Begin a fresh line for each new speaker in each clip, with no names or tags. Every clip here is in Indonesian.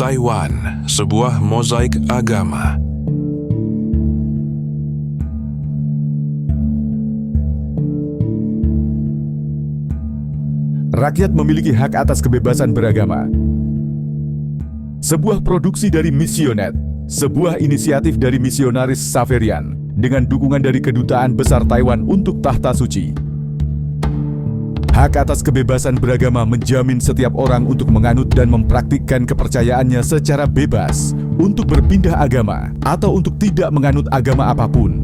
Taiwan, sebuah mozaik agama.
Rakyat memiliki hak atas kebebasan beragama. Sebuah produksi dari Missionet, sebuah inisiatif dari misionaris Xaverian, dengan dukungan dari Kedutaan Besar Taiwan untuk Tahta Suci. Hak atas kebebasan beragama menjamin setiap orang untuk menganut dan mempraktikkan kepercayaannya secara bebas, untuk berpindah agama, atau untuk tidak menganut agama apapun.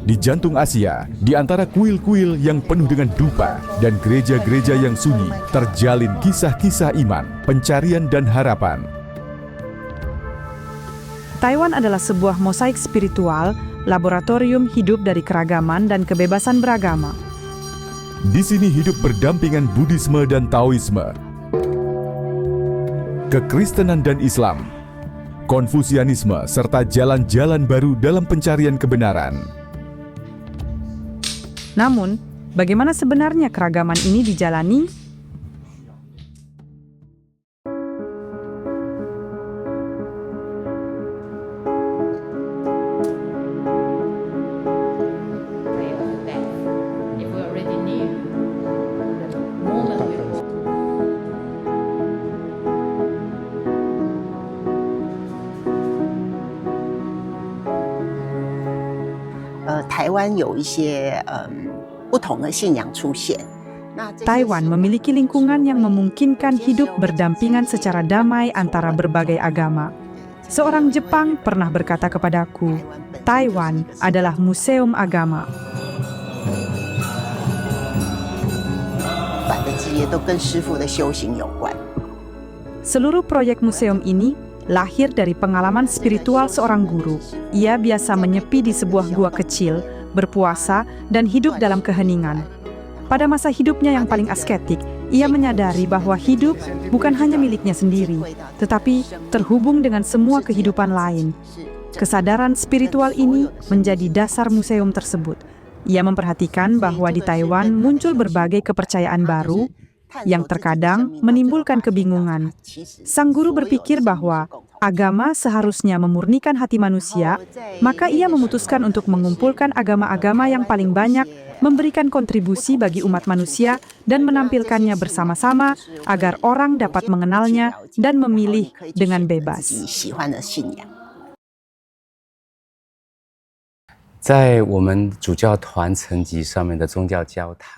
Di jantung Asia, di antara kuil-kuil yang penuh dengan dupa dan gereja-gereja yang sunyi, terjalin kisah-kisah iman, pencarian dan harapan.
Taiwan adalah sebuah mosaik spiritual, laboratorium hidup dari keragaman dan kebebasan beragama.
Di sini hidup berdampingan Buddhisme dan Taoisme, kekristenan dan Islam, Konfusianisme, serta jalan-jalan baru dalam pencarian kebenaran.
Namun, bagaimana sebenarnya keragaman ini dijalani? Taiwan memiliki lingkungan yang memungkinkan hidup berdampingan secara damai antara berbagai agama. Seorang Jepang pernah berkata kepadaku, Taiwan adalah museum agama. Seluruh proyek museum ini lahir dari pengalaman spiritual seorang guru. Ia biasa menyepi di sebuah gua kecil, berpuasa, dan hidup dalam keheningan. Pada masa hidupnya yang paling asketik, ia menyadari bahwa hidup bukan hanya miliknya sendiri, tetapi terhubung dengan semua kehidupan lain. Kesadaran spiritual ini menjadi dasar museum tersebut. Ia memperhatikan bahwa di Taiwan muncul berbagai kepercayaan baru yang terkadang menimbulkan kebingungan. Sang guru berpikir bahwa agama seharusnya memurnikan hati manusia, maka ia memutuskan untuk mengumpulkan agama-agama yang paling banyak, memberikan kontribusi bagi umat manusia, dan menampilkannya bersama-sama agar orang dapat mengenalnya dan memilih dengan bebas.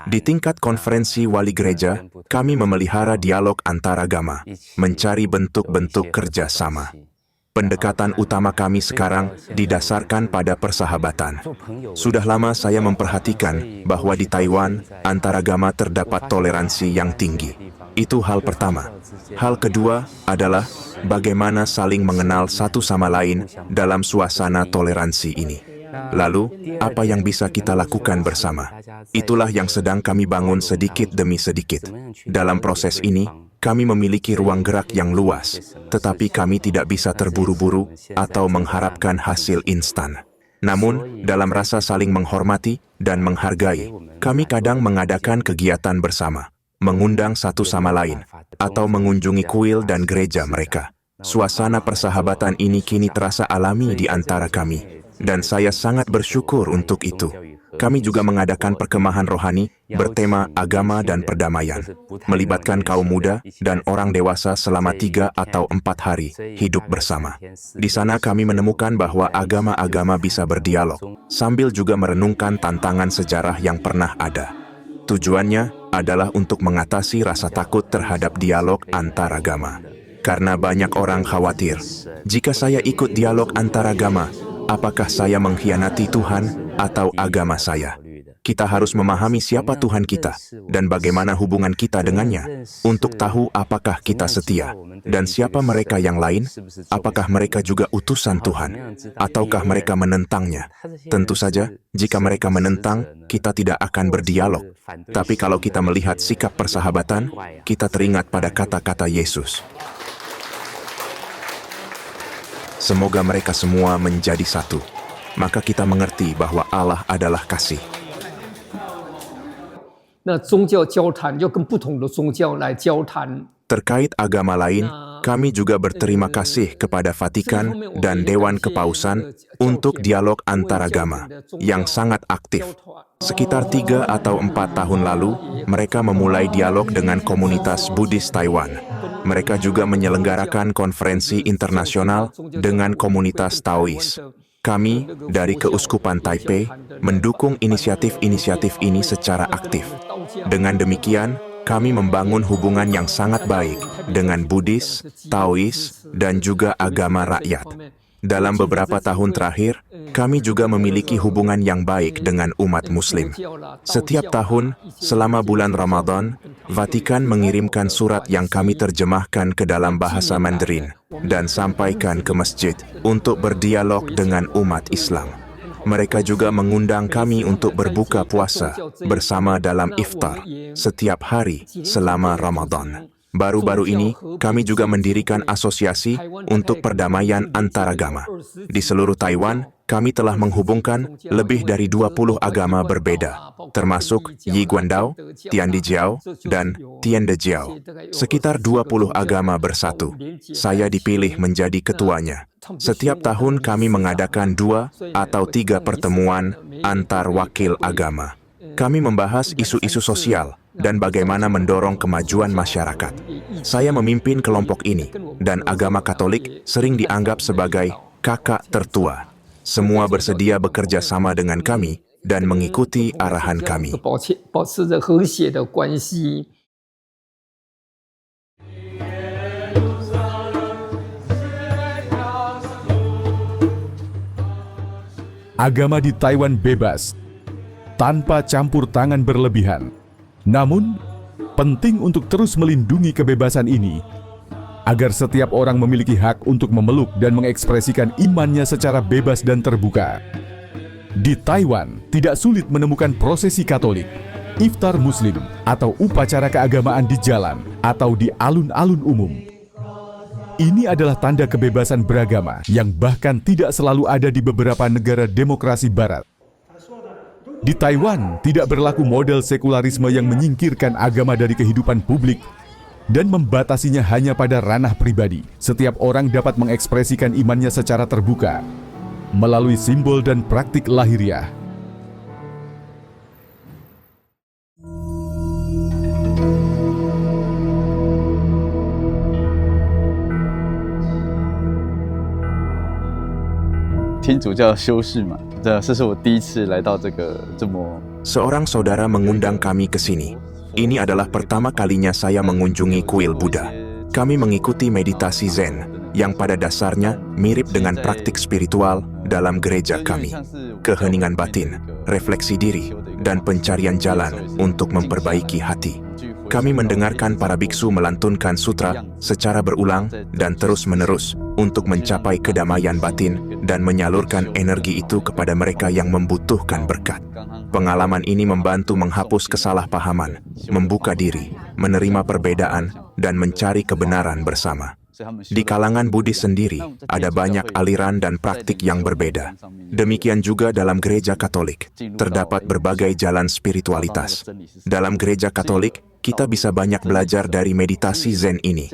Di tingkat konferensi wali gereja, kami memelihara dialog antaragama, mencari bentuk-bentuk kerjasama. Pendekatan utama kami sekarang didasarkan pada persahabatan. Sudah lama saya memperhatikan bahwa di Taiwan, antaragama terdapat toleransi yang tinggi. Itu hal pertama. Hal kedua adalah bagaimana saling mengenal satu sama lain dalam suasana toleransi ini. Lalu, apa yang bisa kita lakukan bersama? Itulah yang sedang kami bangun sedikit demi sedikit. Dalam proses ini, kami memiliki ruang gerak yang luas, tetapi kami tidak bisa terburu-buru atau mengharapkan hasil instan. Namun, dalam rasa saling menghormati dan menghargai, kami kadang mengadakan kegiatan bersama, mengundang satu sama lain, atau mengunjungi kuil dan gereja mereka. Suasana persahabatan ini kini terasa alami di antara kami, dan saya sangat bersyukur untuk itu. Kami juga mengadakan perkemahan rohani bertema agama dan perdamaian, melibatkan kaum muda dan orang dewasa selama 3 atau 4 hari hidup bersama. Di sana kami menemukan bahwa agama-agama bisa berdialog, sambil juga merenungkan tantangan sejarah yang pernah ada. Tujuannya adalah untuk mengatasi rasa takut terhadap dialog antaragama. Karena banyak orang khawatir, jika saya ikut dialog antaragama, apakah saya mengkhianati Tuhan atau agama saya? Kita harus memahami siapa Tuhan kita dan bagaimana hubungan kita dengannya untuk tahu apakah kita setia dan siapa mereka yang lain, apakah mereka juga utusan Tuhan ataukah mereka menentangnya. Tentu saja, jika mereka menentang, kita tidak akan berdialog. Tapi kalau kita melihat sikap persahabatan, kita teringat pada kata-kata Yesus. Semoga mereka semua menjadi satu. Maka kita mengerti bahwa Allah adalah kasih.
那宗教交谈要跟不同的宗教来交谈。
Terkait agama lain, kami juga berterima kasih kepada Vatikan dan Dewan Kepausan untuk dialog antaragama yang sangat aktif. Sekitar 3 atau 4 tahun lalu, mereka memulai dialog dengan komunitas Buddhis Taiwan. Mereka juga menyelenggarakan konferensi internasional dengan komunitas Taois. Kami dari Keuskupan Taipei mendukung inisiatif-inisiatif ini secara aktif. Dengan demikian, kami membangun hubungan yang sangat baik dengan Buddhis, Taois, dan juga agama rakyat. Dalam beberapa tahun terakhir, kami juga memiliki hubungan yang baik dengan umat Muslim. Setiap tahun, selama bulan Ramadan, Vatikan mengirimkan surat yang kami terjemahkan ke dalam bahasa Mandarin dan sampaikan ke masjid untuk berdialog dengan umat Islam. Mereka juga mengundang kami untuk berbuka puasa bersama dalam iftar setiap hari selama Ramadan. Baru-baru ini, kami juga mendirikan asosiasi untuk perdamaian antaragama. Di seluruh Taiwan, kami telah menghubungkan lebih dari 20 agama berbeda, termasuk Yi Guandao, Tiandijiao, dan Tiandejiao. Sekitar 20 agama bersatu. Saya dipilih menjadi ketuanya. Setiap tahun kami mengadakan 2 atau 3 pertemuan antar wakil agama. Kami membahas isu-isu sosial dan bagaimana mendorong kemajuan masyarakat. Saya memimpin kelompok ini, dan agama Katolik sering dianggap sebagai kakak tertua. Semua bersedia bekerja sama dengan kami dan mengikuti arahan kami.
保持着和谐的关系。
Agama di Taiwan bebas, tanpa campur tangan berlebihan. Namun, penting untuk terus melindungi kebebasan ini, agar setiap orang memiliki hak untuk memeluk dan mengekspresikan imannya secara bebas dan terbuka. Di Taiwan, tidak sulit menemukan prosesi Katolik, iftar Muslim, atau upacara keagamaan di jalan atau di alun-alun umum. Ini adalah tanda kebebasan beragama yang bahkan tidak selalu ada di beberapa negara demokrasi barat. Di Taiwan, tidak berlaku model sekularisme yang menyingkirkan agama dari kehidupan publik dan membatasinya hanya pada ranah pribadi. Setiap orang dapat mengekspresikan imannya secara terbuka melalui simbol dan praktik lahiriah.
Seorang saudara mengundang kami ke sini. Ini adalah pertama kalinya saya mengunjungi kuil Buddha. Kami mengikuti meditasi Zen, yang pada dasarnya mirip dengan praktik spiritual dalam gereja kami. Keheningan batin, refleksi diri, dan pencarian jalan untuk memperbaiki hati. Kami mendengarkan para biksu melantunkan sutra secara berulang dan terus-menerus untuk mencapai kedamaian batin dan menyalurkan energi itu kepada mereka yang membutuhkan berkat. Pengalaman ini membantu menghapus kesalahpahaman, membuka diri, menerima perbedaan, dan mencari kebenaran bersama. Di kalangan Buddhis sendiri, ada banyak aliran dan praktik yang berbeda. Demikian juga dalam gereja Katolik, terdapat berbagai jalan spiritualitas. Dalam gereja Katolik, kita bisa banyak belajar dari meditasi Zen ini.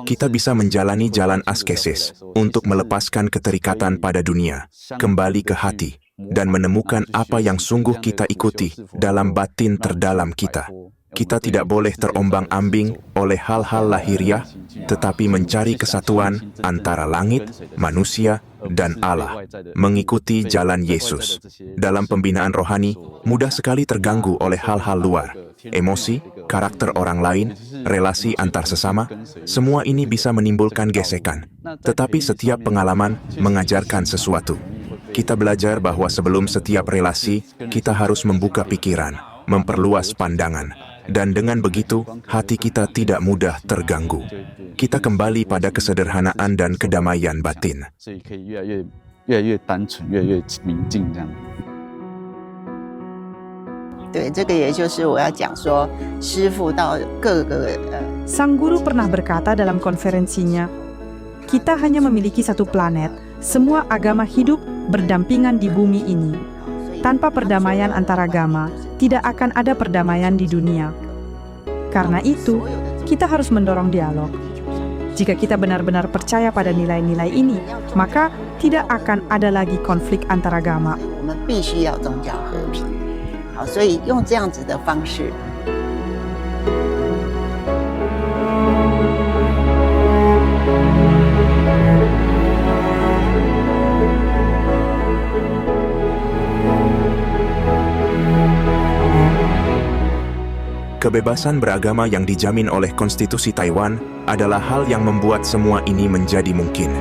Kita bisa menjalani jalan askesis untuk melepaskan keterikatan pada dunia, kembali ke hati, dan menemukan apa yang sungguh kita ikuti dalam batin terdalam kita. Kita tidak boleh terombang-ambing oleh hal-hal lahiriah, tetapi mencari kesatuan antara langit, manusia, dan Allah, mengikuti jalan Yesus. Dalam pembinaan rohani, mudah sekali terganggu oleh hal-hal luar, emosi, karakter orang lain, relasi antar sesama. Semua ini bisa menimbulkan gesekan, tetapi setiap pengalaman mengajarkan sesuatu. Kita belajar bahwa sebelum setiap relasi, kita harus membuka pikiran, memperluas pandangan, dan dengan begitu, hati kita tidak mudah terganggu. Kita kembali pada kesederhanaan dan kedamaian batin.
所以可以越来越单纯，越来越明净这样。
对，这个也就是我要讲说，师父到各个
Sang guru pernah berkata dalam konferensinya, kita hanya memiliki satu planet, semua agama hidup berdampingan di bumi ini. Tanpa perdamaian antar agama, tidak akan ada perdamaian di dunia. Karena itu, kita harus mendorong dialog. Jika kita benar-benar percaya pada nilai-nilai ini, maka tidak akan ada lagi konflik antar agama.
我们必须要宗教和平。好，所以用这样子的方式。
Kebebasan beragama yang dijamin oleh konstitusi Taiwan adalah hal yang membuat semua ini menjadi mungkin.